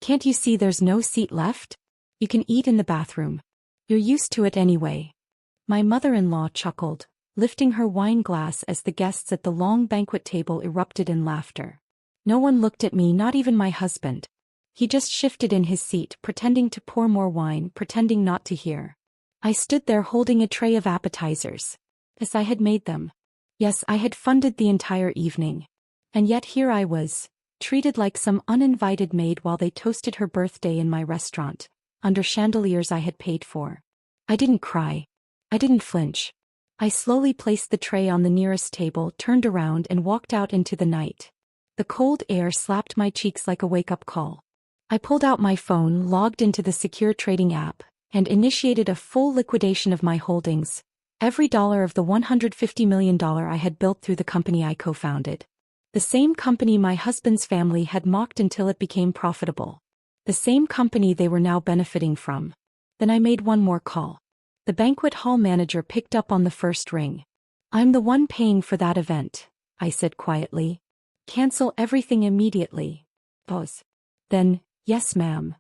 Can't you see there's no seat left? You can eat in the bathroom. You're used to it anyway. My mother-in-law chuckled, lifting her wine glass as the guests at the long banquet table erupted in laughter. No one looked at me, not even my husband. He just shifted in his seat, pretending to pour more wine, pretending not to hear. I stood there holding a tray of appetizers. Yes, I had made them. Yes, I had funded the entire evening. And yet here I was, treated like some uninvited maid while they toasted her birthday in my restaurant, under chandeliers I had paid for. I didn't cry. I didn't flinch. I slowly placed the tray on the nearest table, turned around and walked out into the night. The cold air slapped my cheeks like a wake-up call. I pulled out my phone, logged into the secure trading app, and initiated a full liquidation of my holdings, every dollar of the $150 million I had built through the company I co-founded. The same company my husband's family had mocked until it became profitable. The same company they were now benefiting from. Then I made one more call. The banquet hall manager picked up on the first ring. "I'm the one paying for that event," I said quietly. "Cancel everything immediately." Pause. Then, "Yes, ma'am."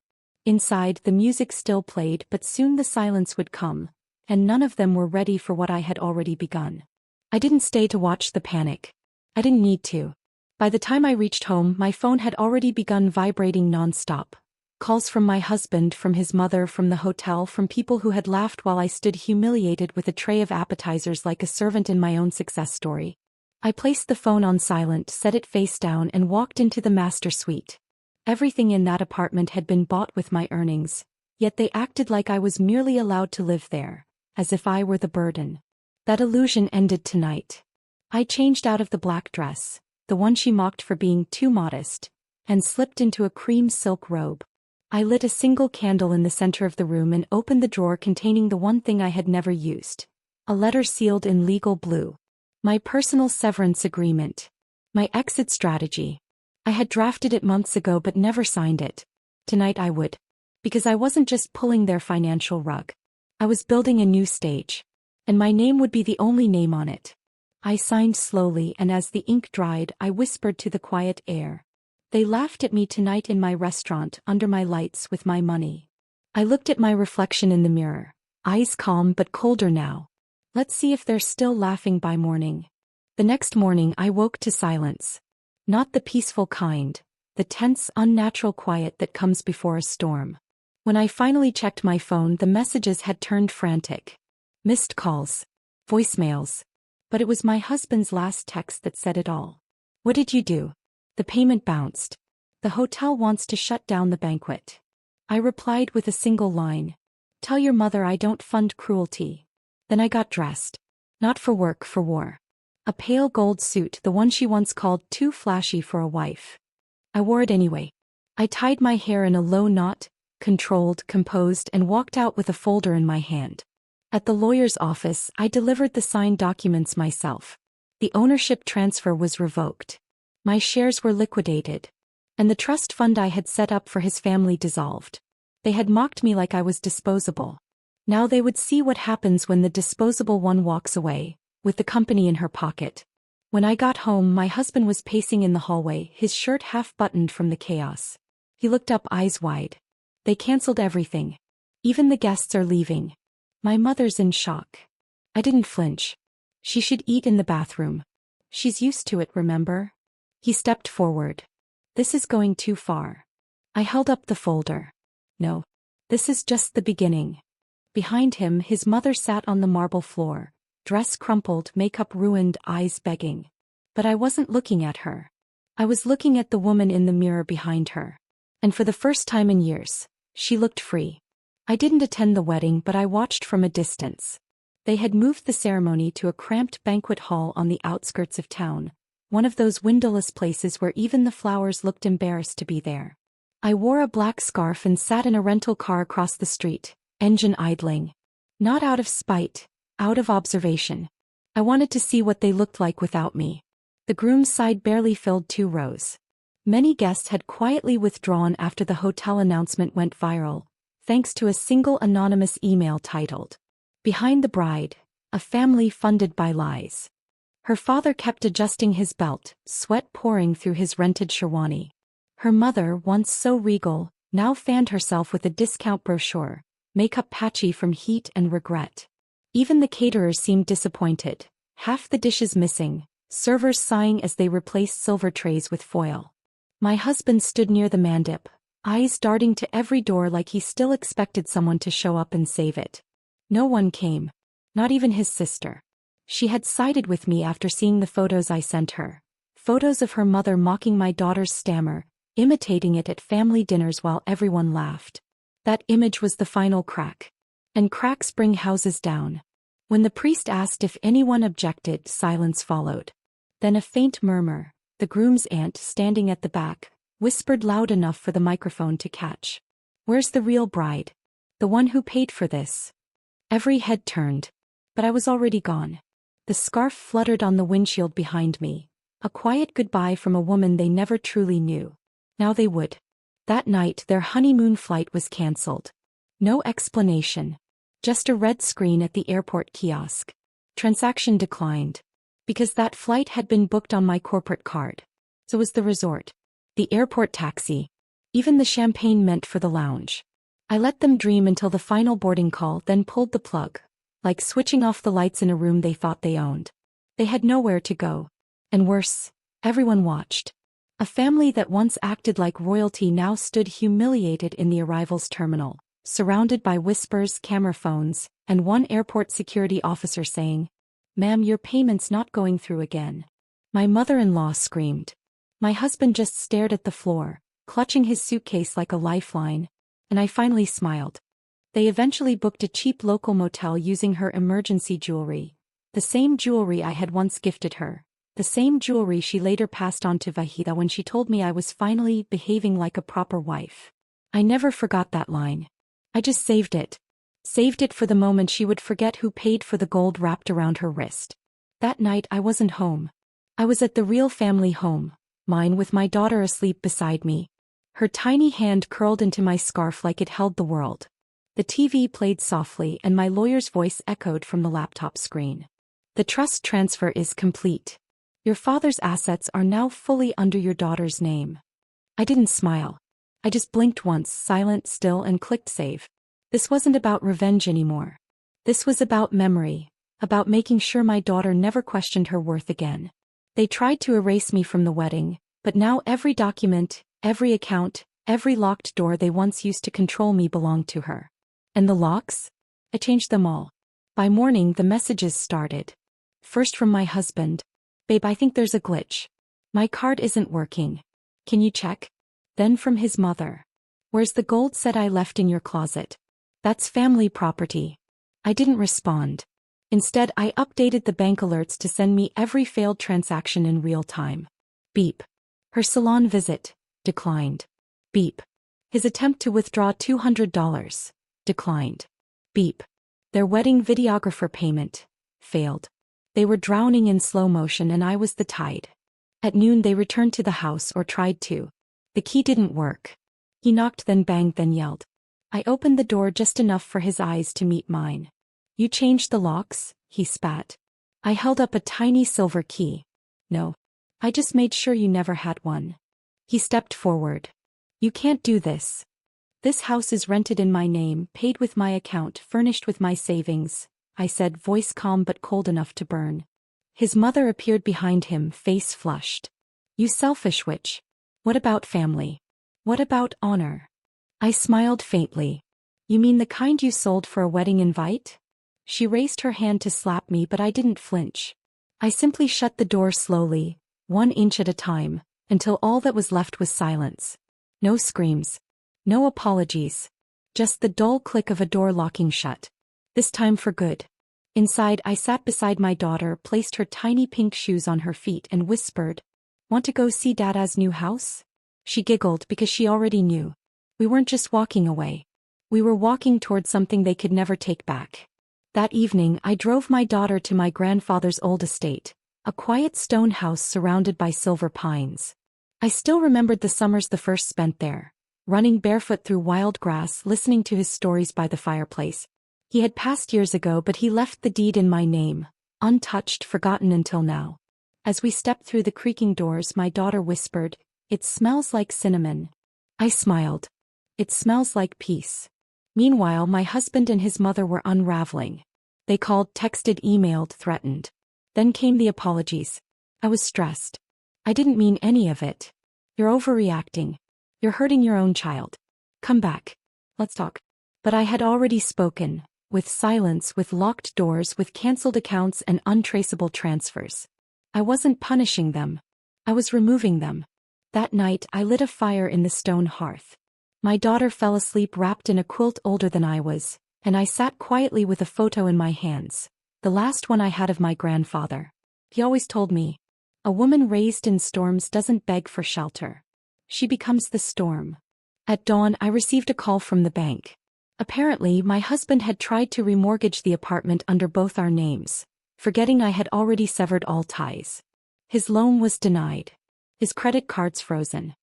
Inside, the music still played, but soon the silence would come, and none of them were ready for what I had already begun. I didn't stay to watch the panic. I didn't need to. By the time I reached home, my phone had already begun vibrating non-stop. Calls from my husband, from his mother, from the hotel, from people who had laughed while I stood humiliated with a tray of appetizers like a servant in my own success story. I placed the phone on silent, set it face down, and walked into the master suite. Everything in that apartment had been bought with my earnings, yet they acted like I was merely allowed to live there, as if I were the burden. That illusion ended tonight. I changed out of the black dress, the one she mocked for being too modest, and slipped into a cream silk robe. I lit a single candle in the center of the room and opened the drawer containing the one thing I had never used. A letter sealed in legal blue. My personal severance agreement. My exit strategy. I had drafted it months ago but never signed it. Tonight I would. Because I wasn't just pulling their financial rug. I was building a new stage. And my name would be the only name on it. I signed slowly, and as the ink dried, I whispered to the quiet air. They laughed at me tonight in my restaurant, under my lights, with my money. I looked at my reflection in the mirror, eyes calm but colder now. Let's see if they're still laughing by morning. The next morning I woke to silence. Not the peaceful kind, the tense, unnatural quiet that comes before a storm. When I finally checked my phone, the messages had turned frantic. Missed calls. Voicemails. But it was my husband's last text that said it all. "What did you do?" "The payment bounced. The hotel wants to shut down the banquet." I replied with a single line. "Tell your mother I don't fund cruelty." Then I got dressed. Not for work, for war. A pale gold suit, the one she once called too flashy for a wife. I wore it anyway. I tied my hair in a low knot, controlled, composed, and walked out with a folder in my hand. At the lawyer's office, I delivered the signed documents myself. The ownership transfer was revoked. My shares were liquidated. And the trust fund I had set up for his family dissolved. They had mocked me like I was disposable. Now they would see what happens when the disposable one walks away, with the company in her pocket. When I got home, my husband was pacing in the hallway, his shirt half-buttoned from the chaos. He looked up, eyes wide. "They canceled everything. Even the guests are leaving." My mother's in shock. I didn't flinch. "She should eat in the bathroom. She's used to it, remember?" He stepped forward. "This is going too far." I held up the folder. "No. This is just the beginning." Behind him, his mother sat on the marble floor, dress crumpled, makeup ruined, eyes begging. But I wasn't looking at her. I was looking at the woman in the mirror behind her. And for the first time in years, she looked free. I didn't attend the wedding, but I watched from a distance. They had moved the ceremony to a cramped banquet hall on the outskirts of town, one of those windowless places where even the flowers looked embarrassed to be there. I wore a black scarf and sat in a rental car across the street, engine idling. Not out of spite, out of observation. I wanted to see what they looked like without me. The groom's side barely filled 2 rows. Many guests had quietly withdrawn after the hotel announcement went viral, thanks to a single anonymous email titled, "Behind the Bride, a Family Funded by Lies." Her father kept adjusting his belt, sweat pouring through his rented sherwani. Her mother, once so regal, now fanned herself with a discount brochure, makeup patchy from heat and regret. Even the caterers seemed disappointed, half the dishes missing, servers sighing as they replaced silver trays with foil. My husband stood near the mandip, eyes darting to every door like he still expected someone to show up and save it. No one came. Not even his sister. She had sided with me after seeing the photos I sent her. Photos of her mother mocking my daughter's stammer, imitating it at family dinners while everyone laughed. That image was the final crack. And cracks bring houses down. When the priest asked if anyone objected, silence followed. Then a faint murmur, the groom's aunt standing at the back, whispered loud enough for the microphone to catch. "Where's the real bride? The one who paid for this?" Every head turned. But I was already gone. The scarf fluttered on the windshield behind me. A quiet goodbye from a woman they never truly knew. Now they would. That night their honeymoon flight was cancelled. No explanation. Just a red screen at the airport kiosk. Transaction declined. Because that flight had been booked on my corporate card. So was the resort. The airport taxi. Even the champagne meant for the lounge. I let them dream until the final boarding call, then pulled the plug. Like switching off the lights in a room they thought they owned. They had nowhere to go. And worse, everyone watched. A family that once acted like royalty now stood humiliated in the arrivals terminal, surrounded by whispers, camera phones, and one airport security officer saying, "Ma'am, your payment's not going through again." My mother-in-law screamed. My husband just stared at the floor, clutching his suitcase like a lifeline, and I finally smiled. They eventually booked a cheap local motel using her emergency jewelry. The same jewelry I had once gifted her. The same jewelry she later passed on to Vahida when she told me I was finally behaving like a proper wife. I never forgot that line. I just saved it. Saved it for the moment she would forget who paid for the gold wrapped around her wrist. That night I wasn't home. I was at the real family home, mine, with my daughter asleep beside me. Her tiny hand curled into my scarf like it held the world. The TV played softly and my lawyer's voice echoed from the laptop screen. "The trust transfer is complete. Your father's assets are now fully under your daughter's name." I didn't smile. I just blinked once, silent, still, and clicked save. This wasn't about revenge anymore. This was about memory, about making sure my daughter never questioned her worth again. They tried to erase me from the wedding, but now every document, every account, every locked door they once used to control me belonged to her. And the locks? I changed them all. By morning the messages started. First from my husband. "Babe, I think there's a glitch. My card isn't working. Can you check?" Then from his mother. "Where's the gold set I left in your closet? That's family property." I didn't respond. Instead, I updated the bank alerts to send me every failed transaction in real time. Beep. Her salon visit. Declined. Beep. His attempt to withdraw $200. Declined. Beep. Their wedding videographer payment. Failed. They were drowning in slow motion and I was the tide. At noon they returned to the house, or tried to. The key didn't work. He knocked, then banged, then yelled. I opened the door just enough for his eyes to meet mine. "You changed the locks?" he spat. I held up a tiny silver key. "No. I just made sure you never had one." He stepped forward. "You can't do this. This house is rented in my name, paid with my account, furnished with my savings," I said, voice calm but cold enough to burn. His mother appeared behind him, face flushed. "You selfish witch. What about family? What about honor?" I smiled faintly. "You mean the kind you sold for a wedding invite?" She raised her hand to slap me, but I didn't flinch. I simply shut the door slowly, 1 inch at a time, until all that was left was silence. No screams. No apologies. Just the dull click of a door locking shut. This time for good. Inside, I sat beside my daughter, placed her tiny pink shoes on her feet, and whispered, "Want to go see Dada's new house?" She giggled because she already knew. We weren't just walking away. We were walking toward something they could never take back. That evening, I drove my daughter to my grandfather's old estate, a quiet stone house surrounded by silver pines. I still remembered the summers the first spent there, running barefoot through wild grass, listening to his stories by the fireplace. He had passed years ago, but he left the deed in my name, untouched, forgotten until now. As we stepped through the creaking doors, my daughter whispered, "It smells like cinnamon." I smiled. It smells like peace. Meanwhile, my husband and his mother were unraveling. They called, texted, emailed, threatened. Then came the apologies. I was stressed. I didn't mean any of it. You're overreacting. You're hurting your own child. Come back. Let's talk. But I had already spoken, with silence, with locked doors, with cancelled accounts and untraceable transfers. I wasn't punishing them. I was removing them. That night, I lit a fire in the stone hearth. My daughter fell asleep wrapped in a quilt older than I was, and I sat quietly with a photo in my hands, the last one I had of my grandfather. He always told me, a woman raised in storms doesn't beg for shelter. She becomes the storm. At dawn, I received a call from the bank. Apparently, my husband had tried to remortgage the apartment under both our names, forgetting I had already severed all ties. His loan was denied. His credit cards frozen.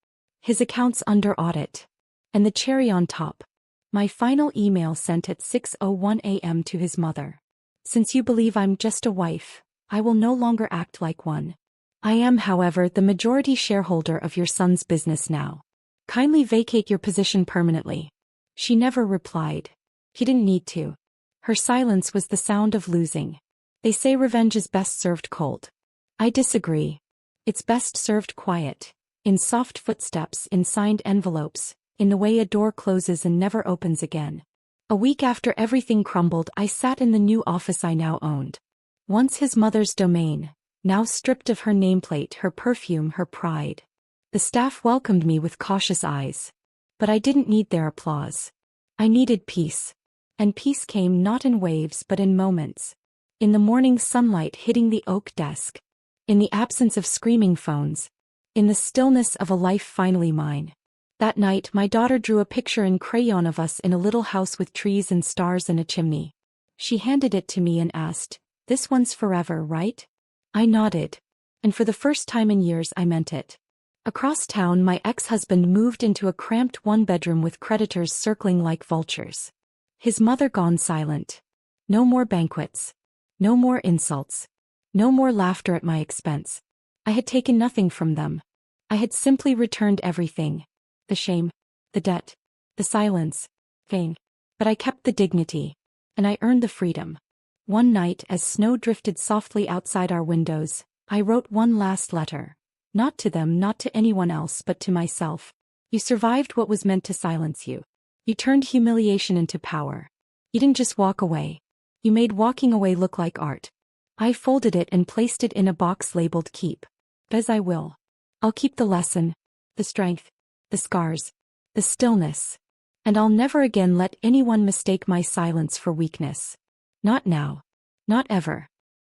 His accounts under audit. And the cherry on top, my final email sent at 6:01 a.m. to his mother. Since you believe I'm just a wife, I will no longer act like one. I am, however, the majority shareholder of your son's business now. Kindly vacate your position permanently. She never replied. He didn't need to. Her silence was the sound of losing. They say revenge is best served cold. I disagree. It's best served quiet, in soft footsteps, in signed envelopes, in the way a door closes and never opens again. A week after everything crumbled, I sat in the new office I now owned. Once his mother's domain, now stripped of her nameplate, her perfume, her pride. The staff welcomed me with cautious eyes. But I didn't need their applause. I needed peace. And peace came not in waves but in moments. In the morning sunlight hitting the oak desk. In the absence of screaming phones. In the stillness of a life finally mine. That night, my daughter drew a picture in crayon of us in a little house with trees and stars and a chimney. She handed it to me and asked, "This one's forever, right?" I nodded. And for the first time in years, I meant it. Across town, my ex-husband moved into a cramped one-bedroom with creditors circling like vultures. His mother gone silent. No more banquets. No more insults. No more laughter at my expense. I had taken nothing from them. I had simply returned everything. The shame, the debt, the silence, fame. But I kept the dignity. And I earned the freedom. One night, as snow drifted softly outside our windows, I wrote one last letter. Not to them, not to anyone else, but to myself. You survived what was meant to silence you. You turned humiliation into power. You didn't just walk away. You made walking away look like art. I folded it and placed it in a box labeled keep. As I will. I'll keep the lesson, the strength, the scars, the stillness. And I'll never again let anyone mistake my silence for weakness. Not now. Not ever.